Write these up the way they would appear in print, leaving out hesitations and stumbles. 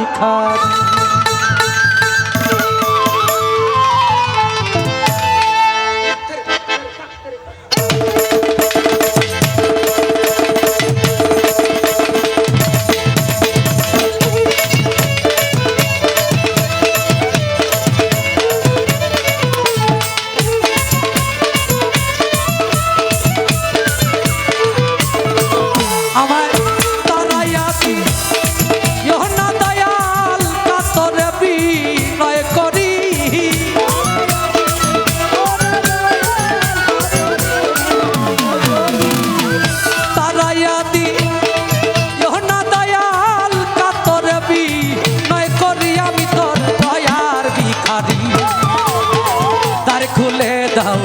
ভিখারি। খুলে দাও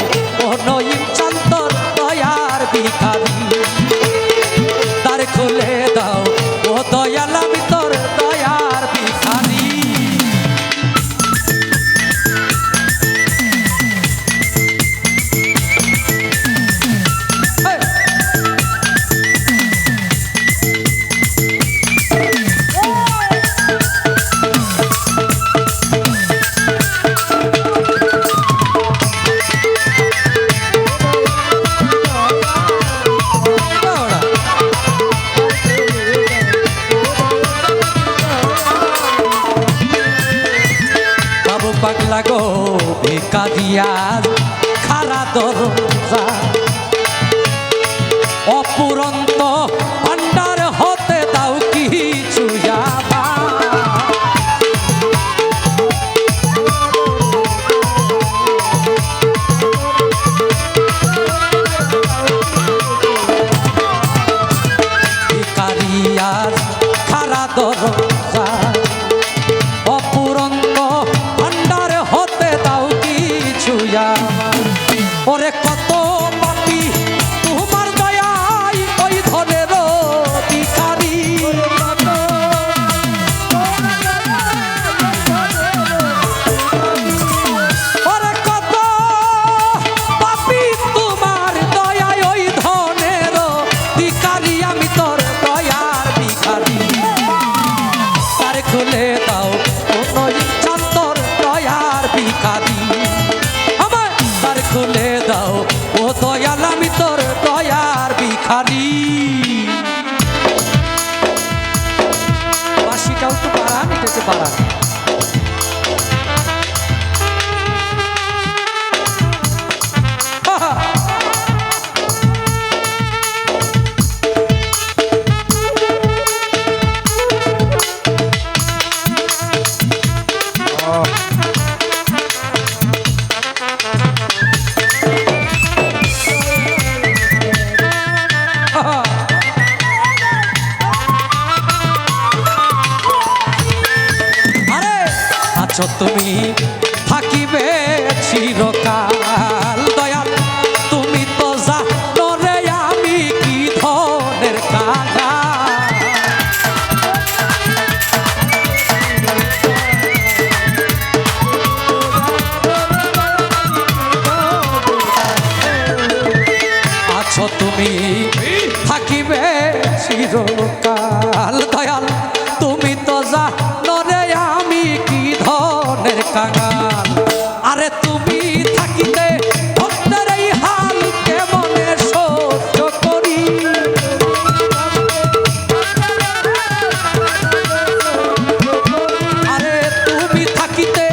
ও নঈম চান্তর দয়ার ভিখারি, দ্বার খুলে দাও ও দয়াল আমি তোর দয়ার ভিখারি। পাগলা গো ভিখারিয়া খারা দরজা, অপুরন্ত ভান্ডার হতে দাও কিছু যাবা। ভিখারিয়া খারা দরজা, ওরে কত পাপী তোমার দয়ায় ওই ধনের ভিখারি। ওরে কত পাপী তোমার দয়ায় ওই ধনের ভিখারি, আমি তোর দয়ার ভিখারি। দ্বার খুলে দাও ও নঈম চান্তর দয়ার ভিখারি, খুলে দাও ও দয়াল আমি তোর দয়ার ভিখারি। বাঁশিটাও তো বাড়ান, এটাতে বাড়ান। তুমি থাকিবে চিরকাল দয়াল, তুমি তো জানো রে আমি কি ধনের কাঙাল। আছো তুমি থাকিবে চিরকাল দয়াল, তুমি তো জানো রে আমি কি ধনের কাঙাল। আরে তুমি থাকিতে ভক্তের এই হাল কেমনে সহ্য করি। আরে তুমি থাকিতে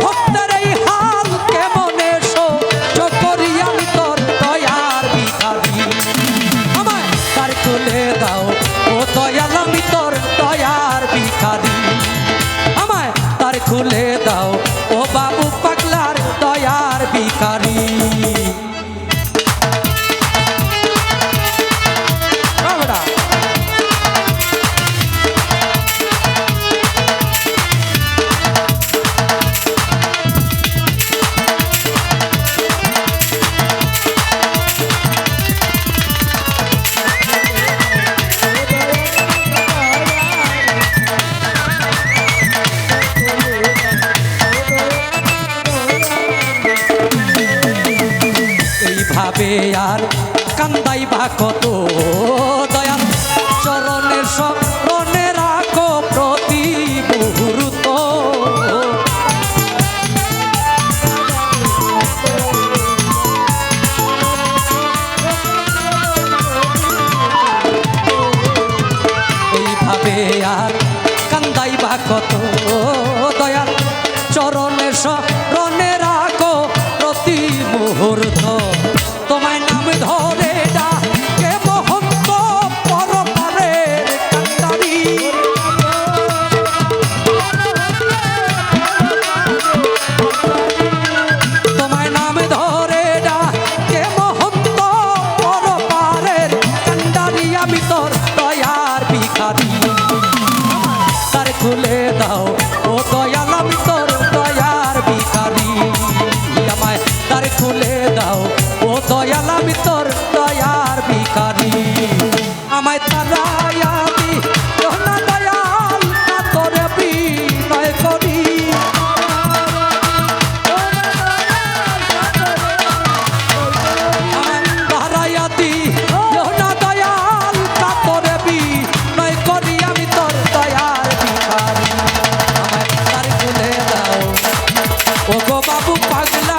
ভক্তের এই হাল কেমনে সহ্য করি, আমি তোর দয়ার ভিখারি। আমায় দ্বার খুলে দাও ও দয়াল আমি তোর দয়ার ভিখারি। আমায় দ্বার খুলে দাও ও বাবু পাগলার দয়ার ভিখারি। এইভাবে আর কান্দাইবা কত দয়াল, চরণের স্মরণে রাখো প্রতি মুহূর্তে। দাইবা কত দয়াল চরণে শরণে রাখো প্রতি মুহূর্ত তোমায় নাম ধরে ডাকে মহন্ত পরপারের কান্ডারি তোমায় নাম ধরে ডাকে মহন্ত পরপারের কান্ডারি আমি তোর দয়ার ভিখারি তার খুলে দাও ও দয়াল আমি তোর দয়ার ভিখারি আমায় তার খুলে দাও ও দয়াল আমি তোর দয়ার ভিখারি আমায় তারায়া দিও না দয়াল না তোরে বিনয় করি আমায় তারায়া দিও না দয়াল না তোরে বিনয় করি আমি তোর দয়ার ভিখারি আমায় তার খুলে দাও ও গো বাবু পাগলা